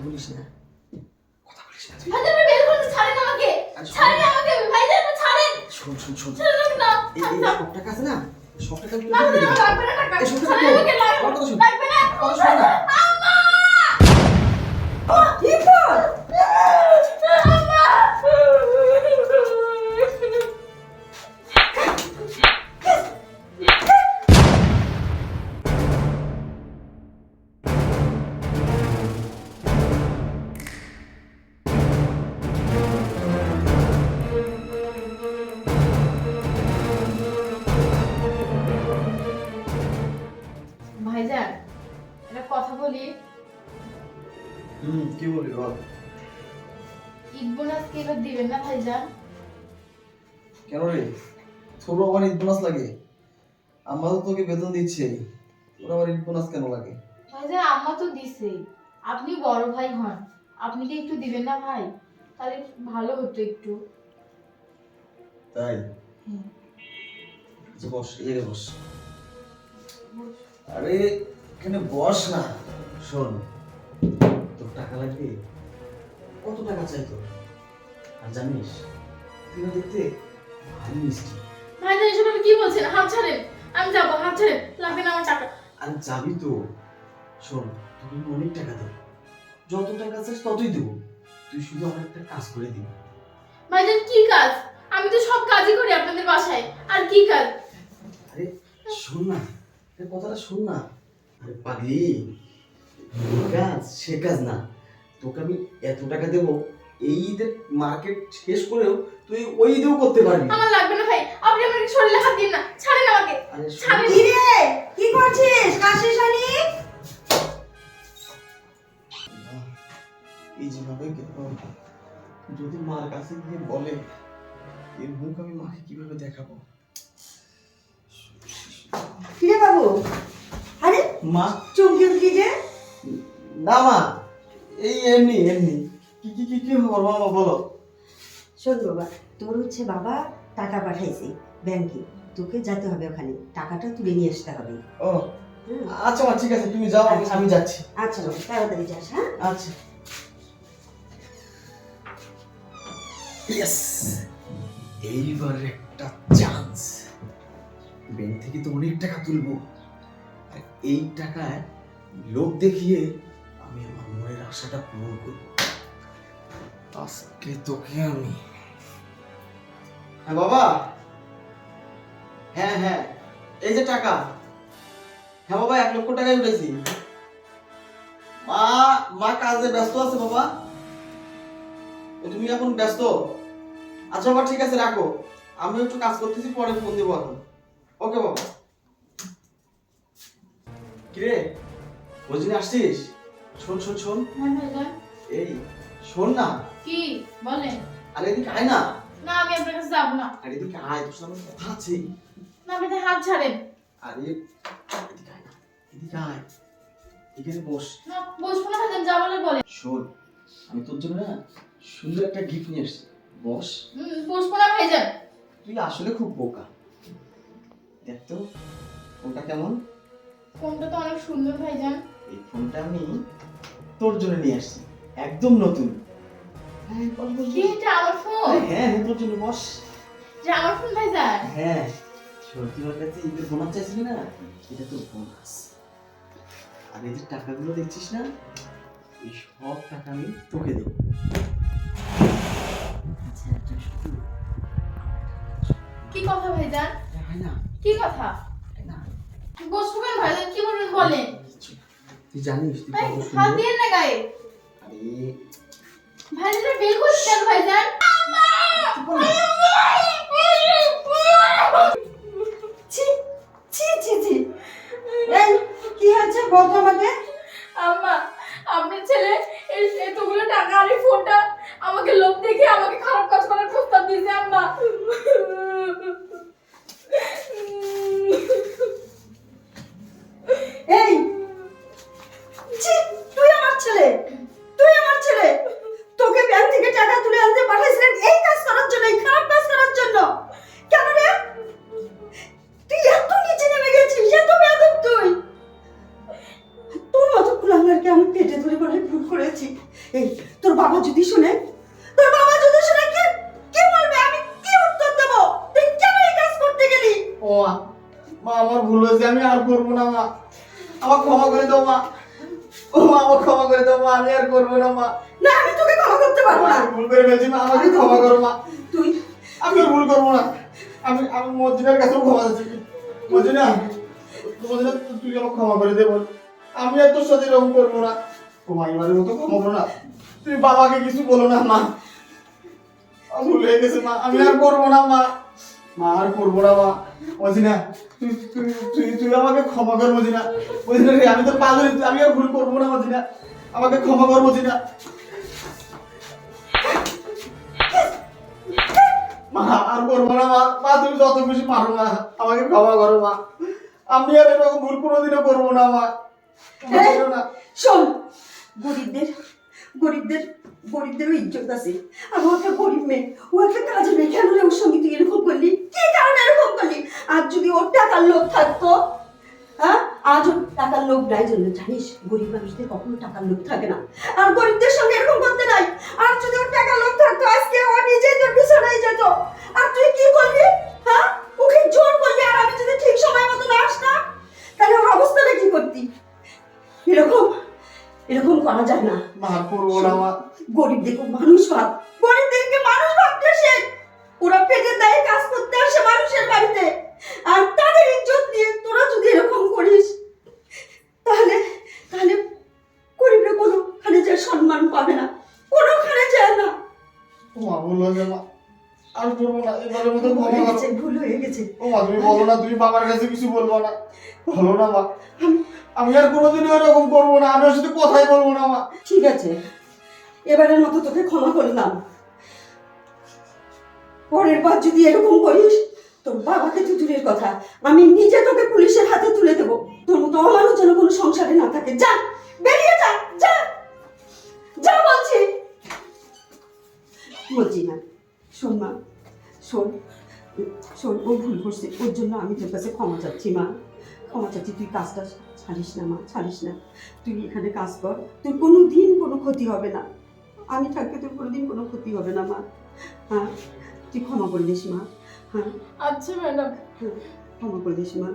বলিস না, কথা বলিস না তুই। ভাইজান বের করতে ছাড়েন আমাকে, ছাড়েন আমাকে ভাইজান, ছাড়েন। শোন শোন শোন, ছাড়েন না। এই সব টাকা আছে না, সব টাকা তুই লাগবে দিয়ে না, দিবি। লাগবে না টাকা। এই সব টাকা ছাড়েন তোর। আমাকে, আমার কথা শোন, লাগবে না। কথা শোন না। আম্মা! ইরফান! আম্মা! ভাইজান, একটা কথা বলি। কি বলবি বল। ঈদ বোনাস কি এবার দিবেন না ভাইজান? কেন রে, তোর আবার ঈদ বোনাস লাগে? আমরা তো তোকে বেতন দিচ্ছি, তোর আবার ঈদ বোনাস কেন লাগে? ভাইজান আম্মা তো দিছেই, আপনি বড় ভাই হন, আপনি কি একটু দিবেন না ভাই? তাহলে ভালো হতো একটু। তাই? হ্যাঁ। আচ্ছা বস, এই জায়গায় বস। আরে এখানে বস না। শোন, তোর টাকা লাগবে? কত টাকা চাই তোর? আর জানিস তুই না দেখতে ভারী মিষ্টি। ভাইজান এসব আপনি কি বলছেন? হাত ছাড়েন, আমি যাবো, হাত ছাড়েন, লাগবে না আমার টাকা। আর যাবি তো? শোন, তোকে আমি অনেক টাকা দেবো, যত টাকা চাস ততই দেবো, তুই শুধু আমার একটা কাজ করে দিবি। ভাইজান কি কাজ? আমি তো সব কাজই করি আপনাদের বাসায়, আর কি কাজ? আরে শোন না, এই কথাটা শোন না। আরে পাগলি, এই কাজ সে কাজ না, তোকে আমি এত টাকা দেবো, এই ঈদের মার্কেট শেষ করেও তুই ওই ঈদেও করতে পারবি। আমার লাগবে না ভাই, আপনি আমার শরীরে হাত দিন না, ছাড়েন আমাকে। আরে শোন ছাড়েন। না। কি রে? কি করছিস? কাশি শানি? এই যেভাবে গেল, যদি মার কাছে গিয়ে বলে, এর মুখ আমি মাকে কিভাবে দেখাবো? কি রে বাবু? আরে মা, চমকে উঠলি যে? না মা, এই এমনি এমনি। কি কি কি কি খবর মামা বলো? শোন বাবা, তোর হচ্ছে বাবা টাকা পাঠাইছে ব্যাংকে, তোকে যেতে হবে ওখানে, টাকাটা তুলে নিয়ে আসতে হবে। ও হুম। আচ্ছা মা, ঠিক আছে, তুমি যাও, আমি যাচ্ছি। আচ্ছা বাবা, তাড়াতাড়ি যাস। হ্যাঁ আচ্ছা। ইয়েস, এইবার একটা চান্স। ব্যাংক থেকে তো অনেক টাকা তুলবো, আর এই টাকায় লোক দেখিয়ে আমি আমার মনের আশাটা পূরণ করব। আজকে তোকে আমি। হ্যাঁ বাবা, হ্যাঁ হ্যাঁ, এই যে টাকা। হ্যাঁ বাবা, 1 লক্ষ টাকাই উঠেছি। মা, মা কাজে ব্যস্ত আছে বাবা। তুমি এখন ব্যস্ত? আচ্ছা বাবা, ঠিক আছে, রাখো, আমি একটু কাজ করতেছি, পরে ফোন দেবো এখন। ওকে বাবা। কিরে, বুঝলি আসছিস? শোন শোন শোন, হ্যাঁ ভাইজান। এই শোন না, কি বলেন? আরে এদিকে আয় না। না আমি আপনার কাছে যাবো না। আরে এদিকে আয়, তোর সাথে আমার কথা আছে। না আপনি হাত ছাড়েন। আরে এদিকে আয় না, এদিকে আয়, এখানে বস। না বসবো না ভাইজান, যা বলার বলেন। শোন, আমি তোর জন্য না সুন্দর একটা গিফট নিয়ে এসেছি, বস। বসবো না ভাইজান। তুই আসলে খুব বোকা। দেখ তো ফোনটা কেমন। ফোনটা তো অনেক সুন্দর ভাইজান। এই ফোনটা আমি তোর জন্য নিয়ে আসছি, একদম নতুন। হ্যাঁ বস বস কি বস। এটা আমার ফোন? হ্যাঁ হ্যাঁ, তোর জন্য বস। যে আমার ফোন ভাইজান? হ্যাঁ, সত্যি ওর কাছে ঈদের বোনাস চাইছিলি না, এটা তোর বোনাস। আর এই যে টাকাগুলো দেখছিস না, এই সব টাকা আমি তোকে দেবো। আচ্ছা তুই শুধু কি কথা ভাইজান? হয় না, কি কথা? হয় না, বসবো কেন ভাইজান, কি বলবেন বলেন। কিচ্ছু না। তুই জানিস তুই এই, কত হাত সুন্দর। দিয়ে না গায়ে। আরে ভাইজান বের করছি কেন ভাইজান? ছি ছি ছি ছি। এই কি হচ্ছে বল তো আমাকে? আম্মা, আপনার ছেলে এতগুলো টাকা আর এই ফোনটা আমাকে লোভ দেখে আমাকে খারাপ কাজ করার প্রস্তাব দিয়েছে আম্মা। এই ছি, তুই আমার ছেলে, তুই আমার ছেলে, তোকে ব্যাংক থেকে টাকা তুলে আনতে পাঠাইছিলেন এই কাজ করার জন্য, এই খারাপ কাজ করার জন্য। কেন রে? তুই এত নিচে নেমে গেছিস, এত বেয়াদব তুই। তোর মতো কুলাঙ্গারকে আমি পেটে ধরে বলে ভুল করেছি। বলেছি। এই তোর বাবা যদি শুনে, তোর বাবা যদি শুনে কি কি বলবে? আমি কি উত্তর দেব? তুই কেন এই কাজ করতে গেলি? ও মা, মা আমার ভুল হয়েছে, আমি আর করবো না মা, আমার ক্ষমা করে দাও মা। ও মা, আমার ক্ষমা করে দাও মা, আমি আর করবো না মা। না, আমি তোকে ক্ষমা করতে পারবো না। আমি ভুল করে ফেলছি মা, আমাকে ক্ষমা করো মা। তুই আমি আর ভুল করবো না। আমি আমি মর্জিনার কাছেও ক্ষমা চাচ্ছি। মর্জিনা, মর্জিনা তুই আমাকে ক্ষমা করে দে বল। আমি আর তোর সাথে এরকম করবো না। ও মা, এবারের মতো ক্ষমা করো না। তুমি বাবাকে কিছু বলো না মা। আমার ভুল হয়ে গেছে মা, আমি আর করবো না মা। মা আর করবো না মা। মর্জিনা, তুই তুই তুই তুই আমাকে ক্ষমা কর মর্জিনা। মর্জিনা রে, আমি তোর পা ধরি, আমি আর ভুল করবো না মর্জিনা। আমাকে ক্ষমা কর মর্জিনা। মা আর করবো না মা। মা তুমি যত খুশি মারো মা, আমাকে ক্ষমা করো মা। আমি আর এরকম ভুল কোনোদিনও করবো না মা। তুমি এই, করো না। শোন, গরিবদের গরিবদের গরিবদেরও ইজ্জত আছে। আর ও একটা গরিব মেয়ে, ও একটা কাজের মেয়ে। কেন রে ওর সঙ্গে তুই এরকম করলি? কি কারণে এরকম করলি? আর যদি ওর টাকার লোভ থাকতো, হ্যাঁ, আজ ওর টাকার লোভ নাই জন্য, জানিস গরিব মানুষদের কখনো টাকার লোভ থাকে না। আর গরিবদের সঙ্গে এরকম করতে নাই। আর যদি ওর টাকার লোভ থাকতো, আজকে ও নিজেই তোর বিছানায় যেত। আর তুই কি করলি? হ্যাঁ, ওকে জোর করলি। আর আমি যদি ঠিক সময় মতো না আসতাম, তাহলে ওর অবস্থাটা কি করতি? এরকম এরকম করা যায় না। মা আর করবো না মা। গরিবদেরকে মানুষ ভাব, গরিবদেরকে মানুষ ভাবতে শেখ। ওরা পেটের দায়ে কাজ করতে আসে মানুষের বাড়িতে, আর তাদের ইজ্জত নিয়ে তোরা যদি এরকম করিস, তাহলে তাহলে গরিবরা কোনোখানে যায় সম্মান পাবে না, কোনোখানে যায় না। ও মা, ভুল হয়েছে মা, আর করবো না। এবারের মতো ভুল ক্ষমা হয়ে করো। গেছে, ভুল হয়ে গেছে। ও মা, তুমি বলো না, তুমি বাবার কাছে কিছু বলবো না, বলো না মা। আমি আর কোনোদিনও এরকম করবো না, আমি ওর সাথে কথাই বলবো না মা। ঠিক আছে, এবারের মতো তোকে ক্ষমা করলাম। পরের বার যদি এরকম করিস, তোর বাবাকে তো দূরের কথা, আমি নিজে তোকে পুলিশের হাতে তুলে দেবো। তোর মতো অমানুষ যেন কোনো সংসারে না থাকে। যা, বেরিয়ে যা, যা, যা বলছি। বলছি না, শোন মা, শোন শোন, ও ভুল করছে, ওর জন্য আমি তোর কাছে ক্ষমা চাচ্ছি মা, ক্ষমা চাচ্ছি। তুই কাজটা ছাড়িস না মা, ছাড়িস না। তুই এখানে কাজ কর, তোর কোনো দিন কোনো ক্ষতি হবে না। আমি থাকতে তোর কোনোদিন কোনো ক্ষতি হবে না মা। হ্যাঁ, তুই ক্ষমা করে দিস মা। হ্যাঁ, আচ্ছা ম্যাডাম। ক্ষমা করে দিস মা।